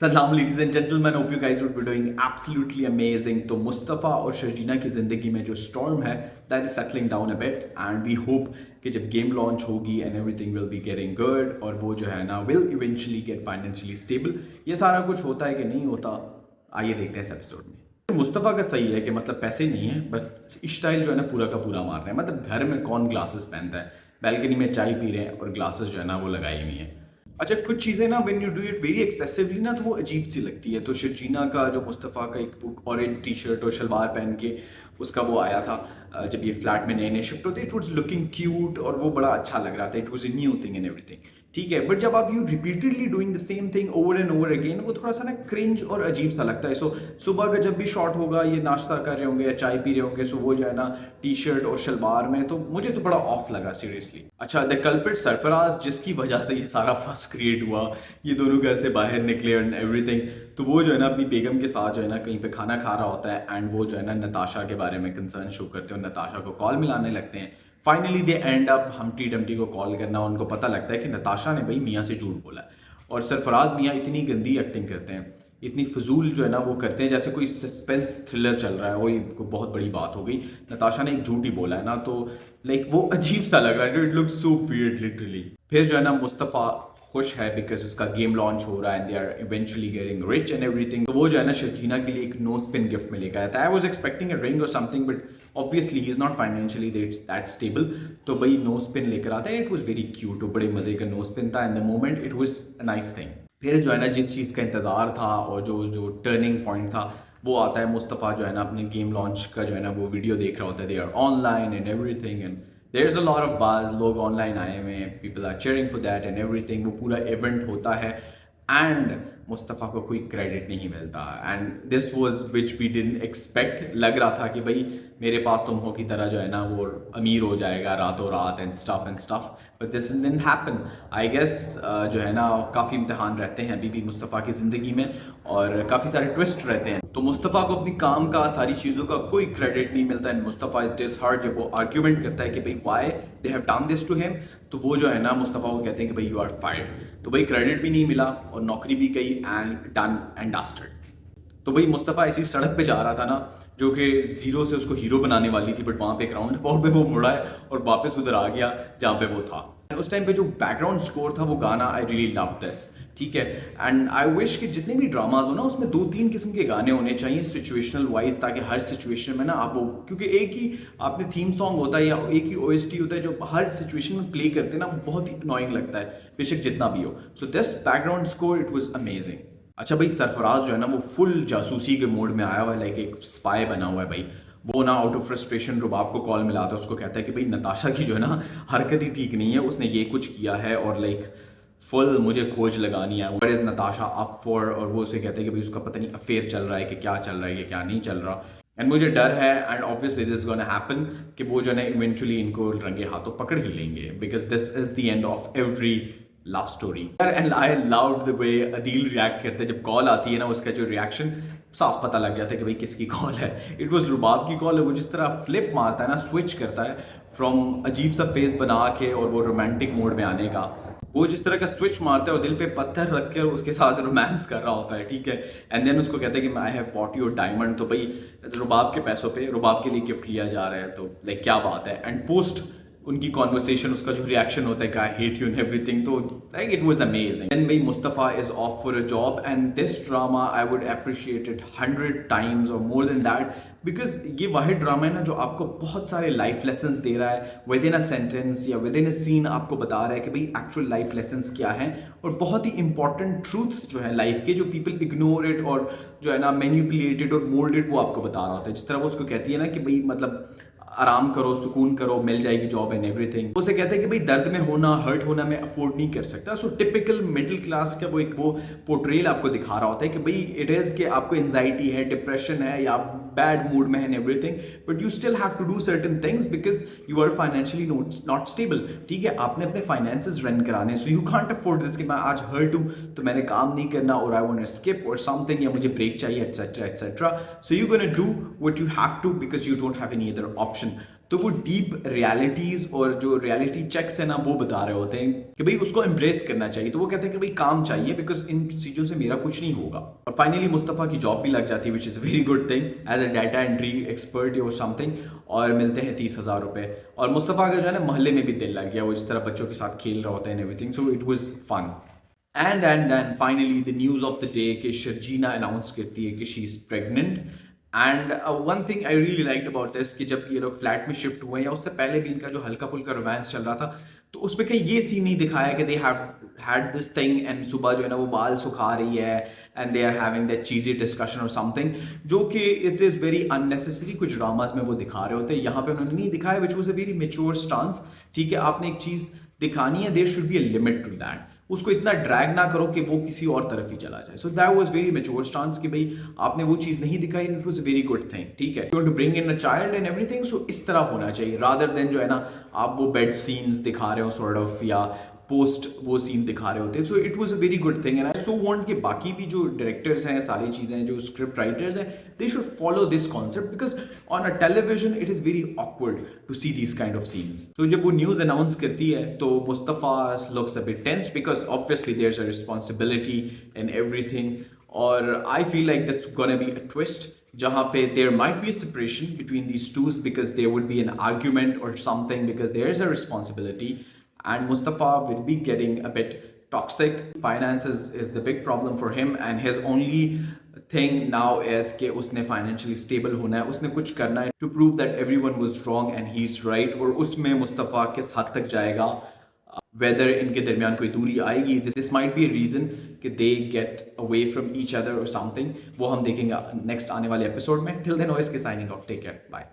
सलाम ladies and gentlemen, hope you guys would be doing absolutely amazing. तो मुस्तफ़ा और शर्जीना की ज़िंदगी में जो स्टॉर्म है that is settling down a bit and we hope कि जब गेम लॉन्च होगी and everything will be getting good और वो जो है ना will eventually get financially stable. ये सारा कुछ होता है कि नहीं होता, आइए देखते हैं इस एपिसोड में। मुस्तफ़ा का सही है कि मतलब पैसे नहीं है बट स्टाइल जो है ना पूरा का पूरा मार रहे हैं। मतलब घर में कौन ग्लासेस पहनता है, बैल्कनी में चाय पी रहे हैं और ग्लासेस जो है ना वो लगाई हुई हैं। अच्छा, कुछ चीज़ें ना when you do it very excessively ना तो वो अजीब सी लगती है। तो शर्जीना का जो मुस्तफ़ा का एक ऑरेंज टी शर्ट और शलवार पहन के उसका वो आया था जब ये फ्लैट में नए नए शिफ्ट होते, इट वाज लुकिंग क्यूट और वो बड़ा अच्छा लग रहा था। It was a new thing and everything, ठीक है। बट जब आप you repeatedly doing the same thing over and over again, वो थोड़ा सा ना क्रिंज और अजीब सा लगता है। सो सुबह का जब भी शॉट होगा, ये नाश्ता कर रहे होंगे या चाय पी रहे होंगे, सो वो जो है ना टी शर्ट और शलवार में, तो मुझे तो बड़ा ऑफ लगा सीरियसली। अच्छा, द कल्प्रिट सरफराज जिसकी वजह से ये सारा फस क्रिएट हुआ, ये दोनों घर से बाहर निकले एंड एवरीथिंग, तो वो जो है ना अपनी बेगम के साथ जो है ना कहीं पे खाना खा रहा होता है एंड वो जो है ना नताशा के बारे में कंसर्न शो करते हैं और नताशा को कॉल मिलाने लगते हैं। Finally they and up Humpty Dumpty को कॉल करना। उनको पता लगता है कि नताशा ने भाई मियाँ से झूठ बोला है और सरफराज मियाँ इतनी गंदी एक्टिंग करते हैं, इतनी फजूल जो है ना वो करते हैं जैसे कोई सस्पेंस थ्रिलर चल रहा है। वही कोई बहुत बड़ी बात हो गई, नताशा ने एक झूठ ही बोला है ना, तो लाइक वो अजीब सा लग रहा है। It looks so weird literally. फिर जो है ना मुस्तफ़ा खुश है बिकॉज उसका गेम लॉन्च हो रहा है and they are eventually getting rich and everything. तो वो जो है ना शर्जीना के लिए एक नो स्पिन गिफ्ट में लेकर आया था। I was expecting a ring और something but obviously he is not financially that stable, तो भाई नो स्पिन लेकर आता है। इट वाज वेरी क्यूट, वो बड़े मजे का नो स्पिन था and the moment it was a nice thing. फिर जो है ना जिस चीज़ का इंतज़ार था और जो जो टर्निंग पॉइंट था वो आता है। मुस्तफ़ा जो है ना अपने गेम लॉन्च का जो है ना वो वीडियो देख रहा होता है, they are online and everything and there is a lot of buzz, लोग ऑनलाइन आए हुए हैं, people are cheering for that and everything. वो पूरा इवेंट होता है एंड मुस्तफ़ा को कोई क्रेडिट नहीं मिलता and this was which we didn't expect. लग रहा था कि भाई मेरे पास तुम हो की तरह जो है ना वो अमीर हो जाएगा रातों रात and stuff, but this didn't happen. I guess जो है ना काफ़ी इम्तहान रहते हैं अभी भी मुस्तफ़ा की ज़िंदगी में और काफ़ी सारे ट्विस्ट रहते हैं। तो मुस्तफ़ा को अपनी काम का, सारी चीज़ों का कोई क्रेडिट नहीं मिलता एंड मुस्तफ़ा इज डिसहर्ट जब वो आर्ग्यूमेंट करता है कि भाई why they have done this to him. तो वो जो है ना मुस्तफ़ा को कहते हैं कि भाई यू आर फायर्ड। तो भाई क्रेडिट भी नहीं मिला और नौकरी भी गई एंड डन एंड डस्टेड। तो भाई मुस्तफ़ा ऐसी सड़क पे जा रहा था ना जो कि जीरो से उसको हीरो बनाने वाली थी, बट वहाँ पे एक राउंड अबाउट पे वो मुड़ा है और वापस उधर आ गया जहाँ पे वो था। उस टाइम पे जो बैकग्राउंड स्कोर था वो गाना आई रियली लव दिस, ठीक है। एंड आई विश कि जितने भी ड्रामाज हो ना उसमें 2-3 किस्म के गाने होने चाहिए सिचुएशनल वाइज, ताकि हर सिचुएशन में ना आप वो, क्योंकि एक ही आपने थीम सॉन्ग होता है या एक ही ओएसटी होता है जो हर सिचुएशन में प्ले करते हैं ना, वो बहुत ही अनोइंग लगता है बेशक जितना भी हो। So this background score it was amazing. अच्छा भाई, सरफराज जो है ना वो फुल जासूसी के मोड में आया हुआ है, लाइक एक स्पाई बना हुआ है भाई। वो ना आउट ऑफ फ्रस्ट्रेशन रुबाब को कॉल मिलाता है, उसको कहता है कि भाई नताशा की जो है ना हरकत ही ठीक नहीं है, उसने ये कुछ किया है और लाइक फुल मुझे खोज लगानी है। What is Natasha up for, और वो उसे कहते हैं कि भाई उसका पता नहीं अफेयर चल रहा है कि क्या चल रहा है, कि क्या नहीं चल रहा। एंड मुझे डर है and obviously this gonna happen कि वो जो है ना इवेंचुअली इनको रंगे हाथों पकड़ ही लेंगे because this is the end of every love story. And I love the way Adeel react करते हैं जब कॉल आती है ना, उसका जो रिएक्शन साफ पता लग जाता है कि भाई किसकी कॉल है। इट वॉज रुबाब की कॉल है। वो जिस तरह फ्लिप मारता है ना, स्विच करता है फ्रॉम अजीब सा फेस बना के और वो रोमांटिक मोड में आने का, वो जिस तरह का स्विच मारता है और दिल पे पत्थर रख के उसके साथ रोमांस कर रहा होता है, ठीक है। एंड देन उसको कहता है कि I have bought your diamond. तो भाई रुबाब के पैसों पे रुबाब के लिए गिफ्ट लिया जा रहा है, तो लाइक क्या बात है। एंड पोस्ट उनकी कॉन्वर्सेशन, उसका जो रिएक्शन होता है कि I hate you and everything, तो like it was amazing. Then भाई Mustafa is off for a job and this drama I would appreciate it 100 times और मोर देन दैट, बिकॉज ये वाहिद ड्रामा है ना जो आपको बहुत सारे लाइफ लेसन्स दे रहा है विद इन अ सेंटेंस या विद इन अ सीन। आपको बता रहा है कि भाई एक्चुअल लाइफ लेसन्स क्या हैं और बहुत ही इंपॉर्टेंट ट्रूथ्स जो है लाइफ के, जो पीपल इग्नोर इट और जो है ना मैन्युपुलेटेड और मोल्डेड, वो आपको बता रहा होता है। जिस तरह वो उसको कहती है ना कि भाई मतलब आराम करो, सुकून करो, मिल जाएगी जॉब एंड एवरीथिंग। उसे कहते हैं कि भाई दर्द में होना, हर्ट होना मैं अफोर्ड नहीं कर सकता। सो टिपिकल मिडिल क्लास का वो एक वो पोर्ट्रेल आपको दिखा रहा होता है कि भाई इट इज कि आपको एंजाइटी है, डिप्रेशन है या बैड मूड में है and everything, but you still have to do certain things because you are financially not stable, ठीक है। आपने अपने फाइनेंसेस रन कराने, so you can't afford this कि मैं आज हर्ट हूं तो मैंने काम नहीं करना और आई वांट टू स्किप और समथिंग, या मुझे ब्रेक चाहिए etcetera etcetera. So you gonna do what you have to because you don't have any other option. तो वो डीप रियलिटीज और जो रियलिटी चेक्स है ना वो बता रहे होते हैं कि भाई उसको एम्ब्रेस करना चाहिए। तो वो कहते हैं कि भाई काम चाहिए, बिकॉज इन चीज़ों से मेरा कुछ नहीं होगा। और फाइनली मुस्तफ़ा की जॉब भी लग जाती है, which is very good thing as a data entry expert और समथिंग, और मिलते हैं 30,000 रुपये। और मुस्तफ़ा का जो है ना मोहल्ले में भी दिल लग गया, वो जिस तरह बच्चों के साथ खेल रहा होता है and everything, so it was fun. And finally the news of the day कि शर्जीना अनाउंस करती है कि she is pregnant. And one thing I really like about this कि जब ये लोग फ्लैट में शिफ्ट हुए या उससे पहले भी इनका जो हल्का फुल्का रोमांस चल रहा था, तो उसमें कहीं ये सीन नहीं दिखाया कि they have had this thing and सुबह जो है ना वो बाल सुखा रही है and they are having that cheesy discussion और समथिंग, जो कि इट इज़ वेरी अननेसेसरी। कुछ ड्रामाज में वो दिखा रहे होते हैं, यहाँ पे उन्होंने नहीं दिखाया, which was a very mature stance. ठीक है, आपने एक चीज़ दिखानी है, there should be a limit to that, उसको इतना ड्रैग ना करो कि वो किसी और तरफ ही चला जाए। So that was very mature stance कि भाई आपने वो चीज़ नहीं दिखाई, it was a very good thing. ठीक है, you want to bring in a child and everything, so इस तरह होना चाहिए, रादर देन जो है ना आप वो बेड सीन्स दिखा रहे हो सॉर्ट ऑफ, या पोस्ट वो सीन दिखा रहे होते हैं। सो it was a very good thing and I so want कि बाकी भी जो डायरेक्टर्स हैं, सारी चीज़ें जो स्क्रिप्ट राइटर्स हैं, they should follow this concept, because on a television it is very awkward to see this kind of scenes. तो जब वो न्यूज़ अनाउंस करती है तो Mustafa looks a bit tensed, because obviously there is a responsibility in everything. और I feel like this gonna be a twist जहाँ पे there might be a separation between these twos, because there would be an argument और something, because there is a responsibility and Mustafa will be getting a bit toxic. Finances is the big problem for him, and his only thing now is कि उसने financially stable होना है, उसने कुछ करना है to prove that everyone was wrong and he's right। और उसमें मुस्तफ़ा किस हद तक जाएगा, whether इनके दरमियान कोई दूरी आएगी, this might be a reason कि they get away from each other or something, वो हम देखेंगे नेक्स्ट आने वाले एपिसोड में। Till then, OSK signing off, take care, bye।